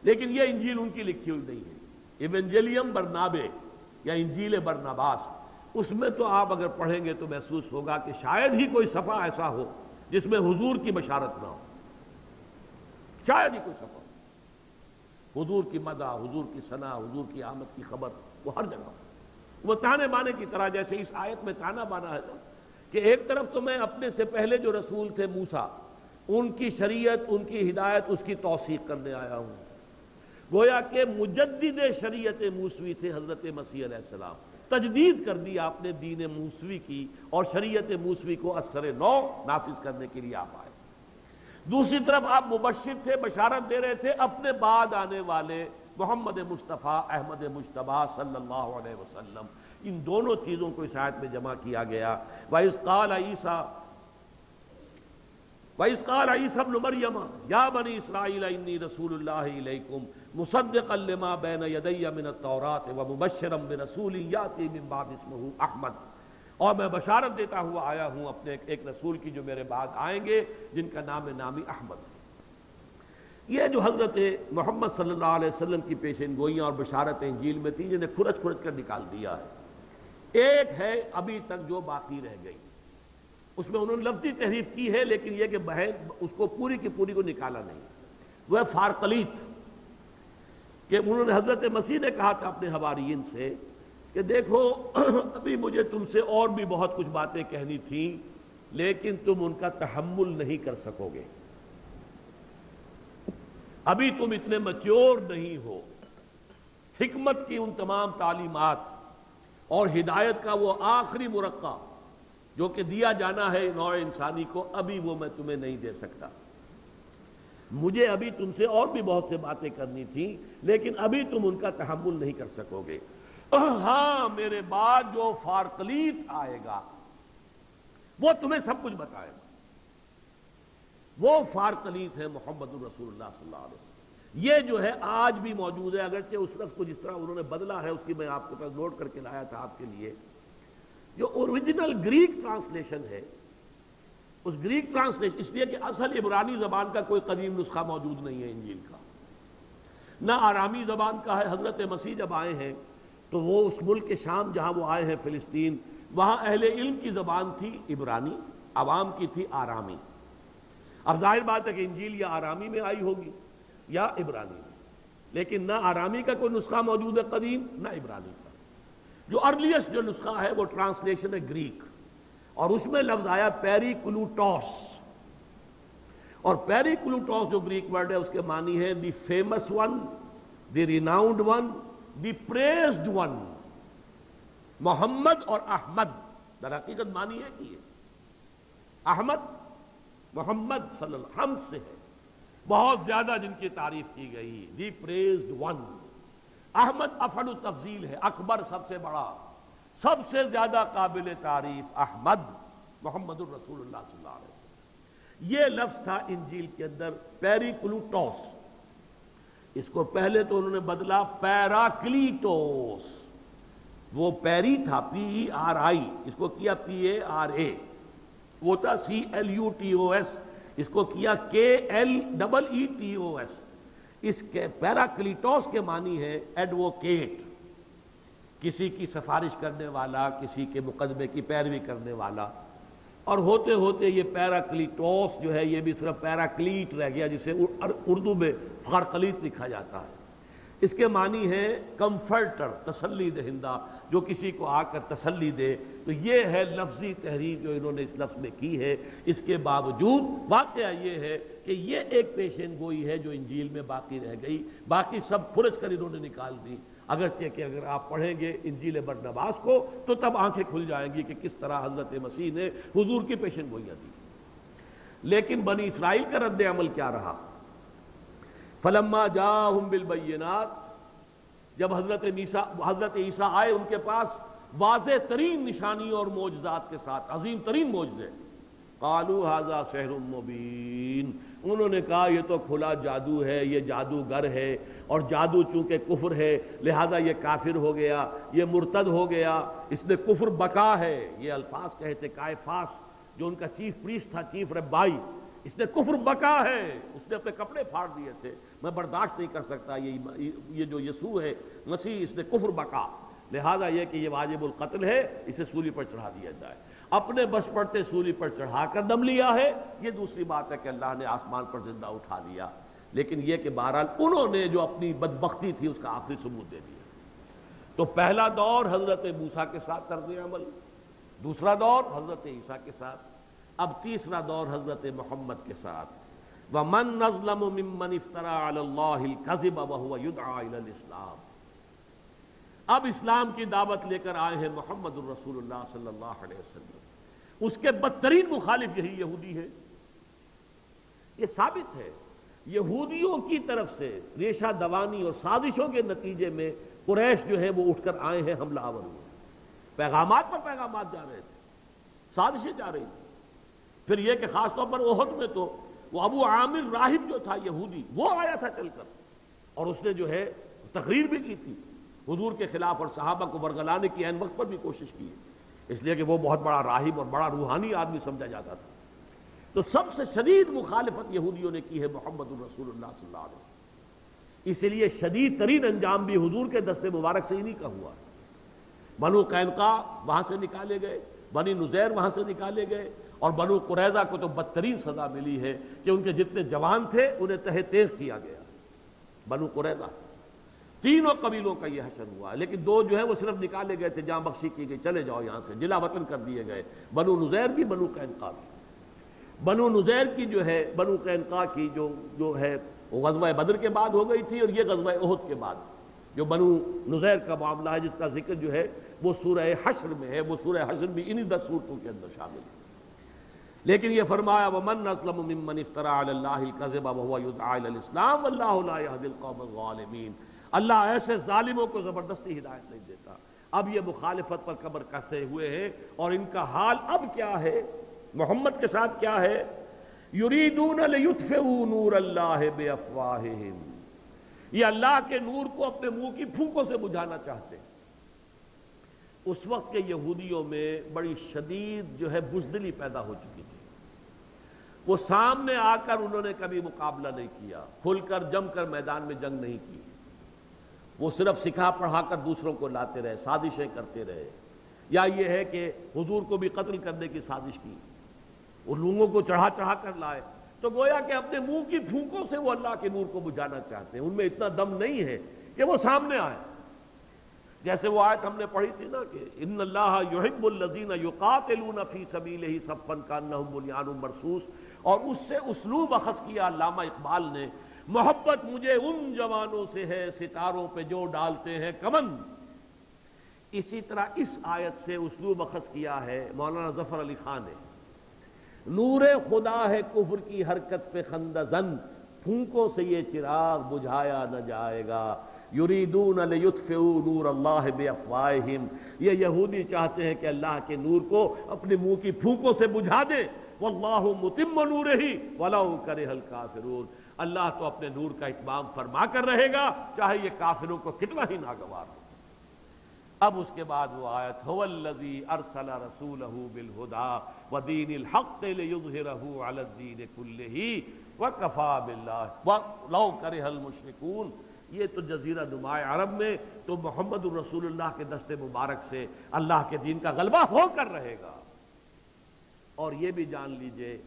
لیکن یہ انجیل ان کی لکھی ہوئی نہیں ہے۔ ایونجیلیم برنابے یا انجیل برنباس، اس میں تو آپ اگر پڑھیں گے تو محسوس ہوگا کہ شاید ہی کوئی صفحہ ایسا ہو جس میں حضور کی بشارت نہ ہو، شاید ہی کوئی صفحہ، حضور کی مدح، حضور کی ثنا، حضور کی آمد کی خبر، وہ ہر جگہ، وہ تانے بانے کی طرح، جیسے اس آیت میں تانا بانا ہے کہ ایک طرف تو میں اپنے سے پہلے جو رسول تھے موسیٰ، ان کی شریعت، ان کی ہدایت، اس کی توثیق کرنے آیا ہوں، گویا کہ مجدد شریعت موسوی تھے حضرت مسیح علیہ السلام، تجدید کر دی آپ نے دین موسوی کی اور شریعت موسوی کو اثر نو نافذ کرنے کے لیے آپ آئے۔ دوسری طرف آپ مبشر تھے، بشارت دے رہے تھے اپنے بعد آنے والے محمد مصطفیٰ احمد مجتبی صلی اللہ علیہ وسلم۔ ان دونوں چیزوں کو اس آیت میں جمع کیا گیا۔ وَإِذْ قَالَ عِيسَىٰ ابْنُ مَرْيَمَ يَا بَنِي إِسْرَائِيلَ إِنِّي رَسُولُ اللَّهِ إِلَيْكُمْ مُصَدِّقًا لِمَا بَيْنَ يَدَيَّ مِنَ التَّوْرَاةِ وَمُبَشِّرًا بِرَسُولٍ يَأْتِي مِن بَعْدِ اسْمُهُ أَحْمَدُ، اور میں بشارت دیتا ہوا آیا ہوں اپنے ایک رسول کی جو میرے بعد آئیں گے جن کا نام نامی احمد ہے۔ یہ جو حضرت محمد صلی اللہ علیہ وسلم کی پیشین گوئیاں اور بشارت انجیل میں تھی جنہیں کھرچ کر نکال دیا ہے، ایک ہے ابھی تک جو باقی رہ گئی، اس میں انہوں نے لفظی تحریف کی ہے لیکن یہ کہ اس کو پوری کی پوری کو نکالا نہیں، وہ ہے فارقلیت، کہ انہوں نے حضرت مسیح نے کہا تھا اپنے حواریین سے کہ دیکھو ابھی مجھے تم سے اور بھی بہت کچھ باتیں کہنی تھیں لیکن تم ان کا تحمل نہیں کر سکو گے، ابھی تم اتنے میچور نہیں ہو، حکمت کی ان تمام تعلیمات اور ہدایت کا وہ آخری مرقع جو کہ دیا جانا ہے نوع انسانی کو، ابھی وہ میں تمہیں نہیں دے سکتا، مجھے ابھی تم سے اور بھی بہت سے باتیں کرنی تھیں لیکن ابھی تم ان کا تحمل نہیں کر سکو گے۔ ہاں میرے بعد جو فارقلیت آئے گا وہ تمہیں سب کچھ بتائے گا، وہ فارقلیت ہے محمد الرسول اللہ صلی اللہ علیہ وسلم۔ یہ جو ہے آج بھی موجود ہے، اگرچہ اس لفظ کو جس طرح انہوں نے بدلا ہے اس کی میں آپ کے پاس نوٹ کر کے لایا تھا آپ کے لیے، جو اوریجنل گریک ٹرانسلیشن ہے، اس گریک ٹرانسلیشن، اس لیے کہ اصل عبرانی زبان کا کوئی قدیم نسخہ موجود نہیں ہے انجیل کا، نہ آرامی زبان کا ہے۔ حضرت مسیح جب آئے ہیں تو وہ اس ملک کے شام جہاں وہ آئے ہیں فلسطین، وہاں اہل علم کی زبان تھی عبرانی، عوام کی تھی آرامی۔ اب ظاہر بات ہے کہ انجیل یا آرامی میں آئی ہوگی یا عبرانی میں، لیکن نہ آرامی کا کوئی نسخہ موجود ہے قدیم، نہ عبرانی کا۔ جو ارلیسٹ جو نسخہ ہے وہ ٹرانسلیشن ہے گریک، اور اس میں لفظ آیا پیریکلوٹوس، اور پیریکلوٹوس جو گریک ورڈ ہے اس کے معنی ہے the famous one, the renowned one, the praised one, Muhammad اور احمد در حقیقت معنی ہے کہ یہ احمد محمد صلی اللہ حمد سے ہے، بہت زیادہ جن کی تعریف کی گئی، دی پریزڈ ون۔ احمد افعل التفضیل ہے، اکبر سب سے بڑا، سب سے زیادہ قابل تعریف احمد محمد الرسول اللہ صلی اللہ علیہ وسلم۔ یہ لفظ تھا انجیل کے اندر پیریکلوٹوس، اس کو پہلے تو انہوں نے بدلا پیراکلیٹوس، وہ پیری تھا PERI، اس کو کیا PARA، وہ تھا CLUTOS، اس کو کیا KLEETOS۔ اس کے پیراکلیٹوس کے معنی ہے ایڈوکیٹ، کسی کی سفارش کرنے والا، کسی کے مقدمے کی پیروی کرنے والا، اور ہوتے ہوتے یہ پیراکلیٹوس جو ہے یہ بھی صرف پیراکلیٹ رہ گیا، جسے اردو میں فارقلیت لکھا جاتا ہے۔ اس کے معنی ہے کمفرٹر، تسلی دہندہ، جو کسی کو آ کر تسلی دے۔ تو یہ ہے لفظی تحریر جو انہوں نے اس لفظ میں کی ہے۔ اس کے باوجود واقعہ یہ ہے کہ یہ ایک پیشین گوئی ہے جو انجیل میں باقی رہ گئی، باقی سب پھرج کر انہوں نے نکال دی، اگرچہ کہ اگر آپ پڑھیں گے انجیل برنباس کو تو تب آنکھیں کھل جائیں گی کہ کس طرح حضرت مسیح نے حضور کی پیشین گوئیاں دی۔ لیکن بنی اسرائیل کا رد عمل کیا رہا؟ فلما جاءہم بالبینات، جب حضرت عیسیٰ آئے ان کے پاس واضح ترین نشانی اور معجزات کے ساتھ، عظیم ترین معجزے، قالوا ھذا سحر مبین، انہوں نے کہا یہ تو کھلا جادو ہے، یہ جادوگر ہے، اور جادو چونکہ کفر ہے لہذا یہ کافر ہو گیا، یہ مرتد ہو گیا، اس نے کفر بکا ہے۔ یہ الفاظ کہتے کائفاس جو ان کا چیف پریسٹ تھا، چیف ربائی، اس نے کفر بکا ہے، اس نے اپنے کپڑے پھاڑ دیے تھے، میں برداشت نہیں کر سکتا یہ جو یسوع ہے مسیح، اس نے کفر بکا، لہذا یہ کہ یہ واجب القتل ہے، اسے سولی پر چڑھا دیا جائے۔ اپنے بس پڑتے سولی پر چڑھا کر دم لیا ہے، یہ دوسری بات ہے کہ اللہ نے آسمان پر زندہ اٹھا دیا، لیکن یہ کہ بہرحال انہوں نے جو اپنی بدبختی تھی اس کا آخری ثبوت دے دیا۔ تو پہلا دور حضرت موسیٰ کے ساتھ طرز عمل، دوسرا دور حضرت عیسیٰ کے ساتھ، اب تیسرا دور حضرت محمد کے ساتھ۔ وَمَن نَظْلَمُ مِمَّنِ افْتَرَىٰ عَلَى اللَّهِ الْكَذِبَ وَهُوَ يُدْعَىٰ إِلَى الْإِسْلَامِ۔ اب اسلام کی دعوت لے کر آئے ہیں محمد الرسول اللہ صلی اللہ علیہ وسلم، اس کے بدترین مخالف یہی یہودی ہے۔ یہ ثابت ہے یہودیوں کی طرف سے ریشہ دوانی اور سازشوں کے نتیجے میں قریش جو ہے وہ اٹھ کر آئے ہیں، حملہ آور ہوئے، پیغامات پر پیغامات جا رہے تھے، سازشیں جا رہی تھیں۔ پھر یہ کہ خاص طور پر احد میں تو وہ ابو عامر راہب جو تھا یہودی، وہ آیا تھا چل کر، اور اس نے جو ہے تقریر بھی کی تھی حضور کے خلاف، اور صحابہ کو برگلانے کی عین وقت پر بھی کوشش کی، اس لیے کہ وہ بہت بڑا راہب اور بڑا روحانی آدمی سمجھا جاتا تھا۔ تو سب سے شدید مخالفت یہودیوں نے کی ہے محمد الرسول اللہ صلی اللہ علیہ وسلم، اس لیے شدید ترین انجام بھی حضور کے دست مبارک سے انہی کا ہوا۔ بنو قینقاع وہاں سے نکالے گئے، بنی نذیر وہاں سے نکالے گئے، اور بنو قریظہ کو تو بدترین سزا ملی ہے کہ ان کے جتنے جوان تھے انہیں تہہ تیز کیا گیا۔ بنو قریظہ تینوں قبیلوں کا یہ حشر ہوا، لیکن دو جو ہے وہ صرف نکالے گئے تھے، جہاں بخشی کی گئی، چلے جاؤ یہاں سے، جلا وطن کر دیے گئے، بنو نذیر بھی بنو قینقاع بھی۔ بنو نذیر کی جو ہے، بنو قینقاع کی جو ہے وہ غزوہ بدر کے بعد ہو گئی تھی، اور یہ غزوہ احد کے بعد جو بنو نذیر کا معاملہ ہے جس کا ذکر جو ہے وہ سورہ حشر میں ہے، وہ سورہ حشر بھی انہی 10 سورتوں کے اندر شامل ہے۔ لیکن یہ فرمایا وَمَن أَظْلَمُ مِمَّنِ افْتَرَىٰ عَلَى اللَّهِ الْكَذِبَ وَهُوَ يُدْعَىٰ إِلَى الْإِسْلَامِ وَاللَّهُ لَا يَهْدِي الْقَوْمَ الظَّالِمِينَ۔ اللہ ایسے ظالموں کو زبردستی ہدایت نہیں دیتا۔ اب یہ مخالفت پر کمر کسے ہوئے ہیں، اور ان کا حال اب کیا ہے، محمد کے ساتھ کیا ہے، يُرِيدُونَ لِيُطْفِئُوا نُورَ اللَّهِ بِأَفْوَاهِهِمْ، یہ اللہ کے نور کو اپنے منہ کی پھونکوں سے بجھانا چاہتے ہیں۔ اس وقت کے یہودیوں میں بڑی شدید جو ہے بزدلی پیدا ہو چکی تھی، وہ سامنے آ کر انہوں نے کبھی مقابلہ نہیں کیا، کھل کر جم کر میدان میں جنگ نہیں کی، وہ صرف سکھا پڑھا کر دوسروں کو لاتے رہے، سازشیں کرتے رہے، یا یہ ہے کہ حضور کو بھی قتل کرنے کی سازش کی، وہ لوگوں کو چڑھا چڑھا کر لائے، تو گویا کہ اپنے منہ کی پھونکوں سے وہ اللہ کے نور کو بجھانا چاہتے ہیں، ان میں اتنا دم نہیں ہے کہ وہ سامنے آئے۔ جیسے وہ آیت ہم نے پڑھی تھی نا کہ ان اللہ یحب الذین یقاتلون فی سبیلہ صفا کانہم بنیان مرصوص، اور اس سے اسلوب اخذ کیا علامہ اقبال نے، محبت مجھے ان جوانوں سے ہے ستاروں پہ جو ڈالتے ہیں کمند، اسی طرح اس آیت سے اسلوب اخذ کیا ہے مولانا ظفر علی خان نے، نور خدا ہے کفر کی حرکت پہ خندہ زن، پھونکوں سے یہ چراغ بجھایا نہ جائے گا، یریدون لیطفئوا نور اللہ بافواہہم، یہ یہودی چاہتے ہیں کہ اللہ کے نور کو اپنے منہ کی پھونکوں سے بجھا دیں، واللہ متم نورہ ولو کرہ الکافرون، اللہ تو اپنے نور کا اتمام فرما کر رہے گا چاہے یہ کافروں کو کتنا ہی ناگوار ہو۔ اب اس کے بعد وہ آیت هو الذی ارسل رسولہ بالہدی ودین الحق لیظہرہ علی الدین کلہ وکفی باللہ ولو کرہ المشرکون، یہ تو جزیرہ نماء عرب میں تو محمد الرسول اللہ کے دست مبارک سے اللہ کے دین کا غلبہ ہو کر رہے گا۔ اور یہ بھی جان لیجئے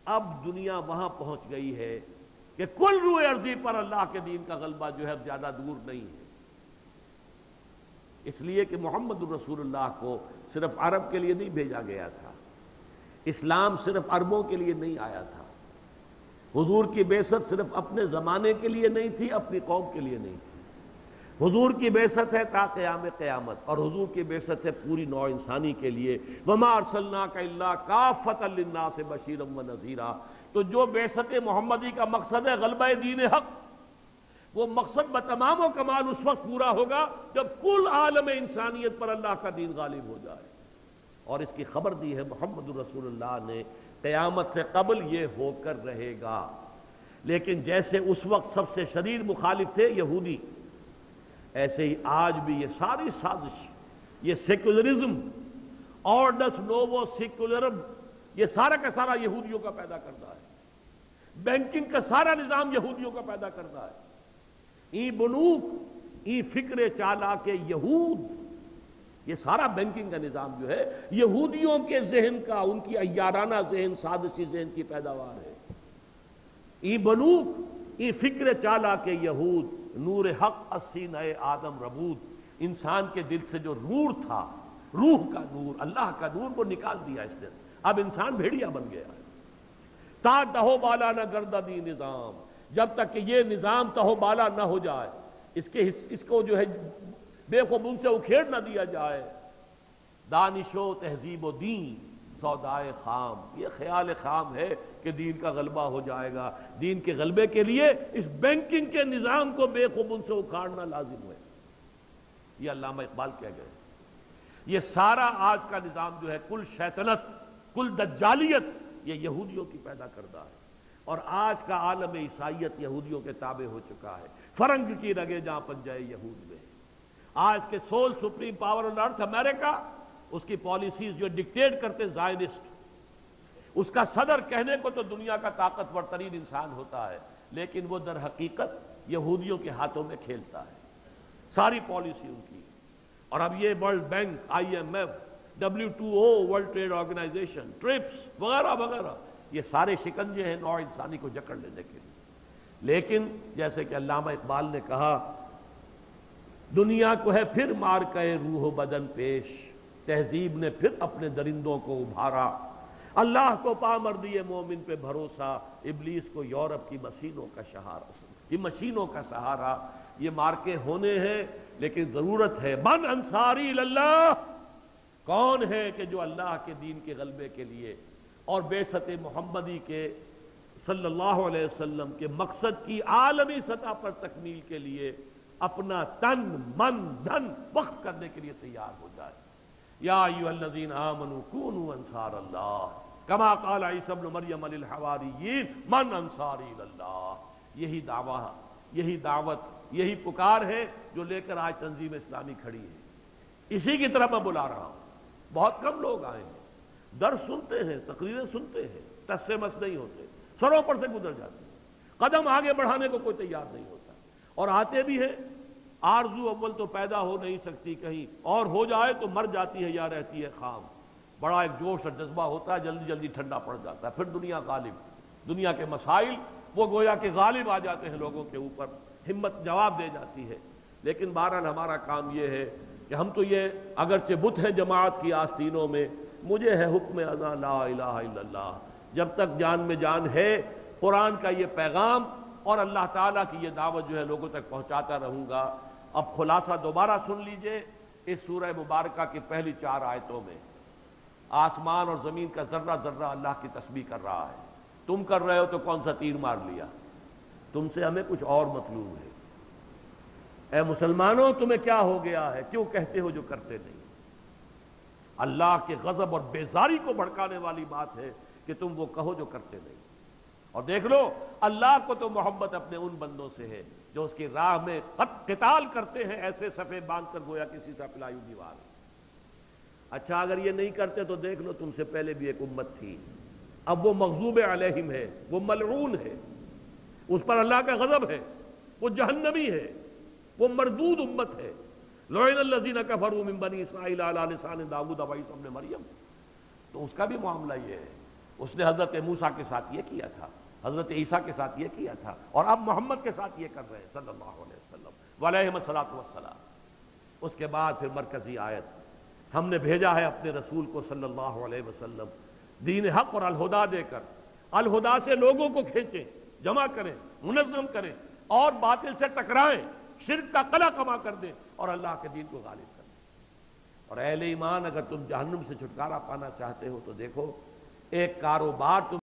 اب دنیا وہاں پہنچ گئی ہے کہ کل روئے ارضی پر اللہ کے دین کا غلبہ جو ہے اب زیادہ دور نہیں ہے، اس لیے کہ محمد الرسول اللہ کو صرف عرب کے لیے نہیں بھیجا گیا تھا، اسلام صرف عربوں کے لیے نہیں آیا تھا، حضور کی بعثت صرف اپنے زمانے کے لیے نہیں تھی، اپنی قوم کے لیے نہیں تھی، حضور کی بعثت ہے تا قیام قیامت، اور حضور کی بعثت ہے پوری نوع انسانی کے لیے، وما ارسلناک الا کافۃ للناس بشیرا ونذیرا۔ تو جو بعثت محمدی کا مقصد ہے غلبہ دین حق، وہ مقصد بتمام و کمال اس وقت پورا ہوگا جب کل عالم انسانیت پر اللہ کا دین غالب ہو جائے، اور اس کی خبر دی ہے محمد الرسول اللہ نے، قیامت سے قبل یہ ہو کر رہے گا۔ لیکن جیسے اس وقت سب سے شدید مخالف تھے یہودی، ایسے ہی آج بھی یہ ساری سازش، یہ سیکولرزم، آرڈس نوو سیکولرم، یہ سارا کا سارا یہودیوں کا پیدا کرتا ہے، بینکنگ کا سارا نظام یہودیوں کا پیدا کرتا ہے، ای بنوک ای فکر چالاک یہود، یہ سارا بینکنگ کا نظام جو ہے یہودیوں کے ذہن کا، ان کی عیارانہ ذہن، سازشی ذہن کی پیداوار ہے۔ ای بنوک ای فکر چالاک یہود، نور حق السینہ آدم ربود، انسان کے دل سے جو نور تھا، روح کا نور، اللہ کا نور، وہ نکال دیا اس نے، اب انسان بھیڑیا بن گیا ہے۔ تا تہو بالا نہ گرددی نظام، جب تک کہ یہ نظام تہو بالا نہ ہو جائے، اس کو جو ہے بے قبول سے اکھیڑ نہ دیا جائے، دانش و تہذیب و دین سودائے خام، یہ خیال خام ہے کہ دین کا غلبہ ہو جائے گا۔ دین کے غلبے کے لیے اس بینکنگ کے نظام کو بے قبول سے اکھاڑنا لازم ہے، یہ علامہ اقبال کہہ گئے۔ یہ سارا آج کا نظام جو ہے کل شیطنت، کل دجالیت، یہ یہودیوں کی پیدا کردہ ہے، اور آج کا عالم عیسائیت یہودیوں کے تابع ہو چکا ہے۔ فرنگ کی رگے جہاں پنجائے یہود میں، آج کے سول سپریم پاور آن ارتھ امریکہ، اس کی پالیسیز جو ڈکٹیٹ کرتے زائنسٹ، اس کا صدر کہنے کو تو دنیا کا طاقتور ترین انسان ہوتا ہے، لیکن وہ در حقیقت یہودیوں کے ہاتھوں میں کھیلتا ہے، ساری پالیسی ان کی۔ اور اب یہ world bank, IMF، WTO، world trade organisation, TRIPS وغیرہ وغیرہ، یہ سارے شکنجے ہیں نوع انسانی کو جکڑ لینے کے لیے۔ لیکن جیسے کہ علامہ اقبال نے کہا، دنیا کو ہے پھر مار کے روح و بدن پیش، تہذیب نے پھر اپنے درندوں کو ابھارا، اللہ کو پامردی مومن پہ بھروسہ، ابلیس کو یورپ کی مشینوں کا سہارا، یہ مشینوں کا سہارا۔ یہ مارکے ہونے ہیں، لیکن ضرورت ہے من انصاری اللہ، کون ہے کہ جو اللہ کے دین کے غلبے کے لیے اور بعثت محمدی کے صلی اللہ علیہ وسلم کے مقصد کی عالمی سطح پر تکمیل کے لیے اپنا تن من دھن وقف کرنے کے لیے تیار ہو جائے۔ یا ایھا الذین آمنوا کونوا انصار اللہ کما قال عیسی ابن مریم للحواریین من انصاری اللہ۔ یہی دعویٰ، یہی دعوت، یہی پکار ہے جو لے کر آج تنظیم اسلامی کھڑی ہے، اسی کی طرف میں بلا رہا ہوں۔ بہت کم لوگ آئے ہیں، درس سنتے ہیں، تقریریں سنتے ہیں، ٹس سے مس نہیں ہوتے، سروں پر سے گزر جاتے ہیں، قدم آگے بڑھانے کو کوئی تیار نہیں ہوتا، اور آتے بھی ہیں۔ آرزو اول تو پیدا ہو نہیں سکتی کہیں، اور ہو جائے تو مر جاتی ہے یا رہتی ہے خام۔ بڑا ایک جوش اور جذبہ ہوتا ہے، جلدی جلدی ٹھنڈا پڑ جاتا ہے، پھر دنیا غالب، دنیا کے مسائل وہ گویا کہ غالب آ جاتے ہیں لوگوں کے اوپر، ہمت جواب دے جاتی ہے۔ لیکن بہرحال ہمارا کام یہ ہے کہ ہم تو یہ اگرچہ بت ہیں جماعت کی آستینوں میں، مجھے ہے حکم ازاں لا الہ الا اللہ، جب تک جان میں جان ہے قرآن کا یہ پیغام اور اللہ تعالیٰ کی یہ دعوت جو ہے لوگوں تک پہنچاتا رہوں گا۔ اب خلاصہ دوبارہ سن لیجئے، اس سورہ مبارکہ کی پہلی 4 آیتوں میں آسمان اور زمین کا ذرہ ذرہ اللہ کی تسبیح کر رہا ہے. تم کر رہے ہو تو کون سا تیر مار لیا؟ تم سے ہمیں کچھ اور مطلوب ہے. اے مسلمانوں تمہیں کیا ہو گیا ہے؟ کیوں کہتے ہو جو کرتے نہیں؟ اللہ کے غضب اور بیزاری کو بھڑکانے والی بات ہے کہ تم وہ کہو جو کرتے نہیں. اور دیکھ لو اللہ کو تو محبت اپنے ان بندوں سے ہے جو اس کی راہ میں قتال کرتے ہیں ایسے صفے باندھ کر گویا کسی سے پلائی دیوار. اچھا اگر یہ نہیں کرتے تو دیکھ لو تم سے پہلے بھی ایک امت تھی، اب وہ مغضوب علیہم ہے، وہ ملعون ہے، اس پر اللہ کا غضب ہے، وہ جہنمی ہے، وہ مردود امت ہے. لعن الذین کفروا من بنی اسرائیل علی لسان داؤد و عیسی ابن مریم. تو اس کا بھی معاملہ یہ ہے، اس نے حضرت موسیٰ کے ساتھ یہ کیا تھا، حضرت عیسیٰ کے ساتھ یہ کیا تھا، اور اب محمد کے ساتھ یہ کر رہے ہیں صلی اللہ علیہ وسلم وعلیہم الصلاۃ والسلام. اس کے بعد پھر مرکزی آیت، ہم نے بھیجا ہے اپنے رسول کو صلی اللہ علیہ وسلم دین حق اور الہدا دے کر. الہدا سے لوگوں کو کھینچیں، جمع کریں، منظم کریں اور باطل سے ٹکرائیں، شرک کا قلع کما کر دیں اور اللہ کے دین کو غالب کر دیں. اور اہل ایمان اگر تم جہنم سے چھٹکارا پانا چاہتے ہو تو دیکھو ایک کاروبار تم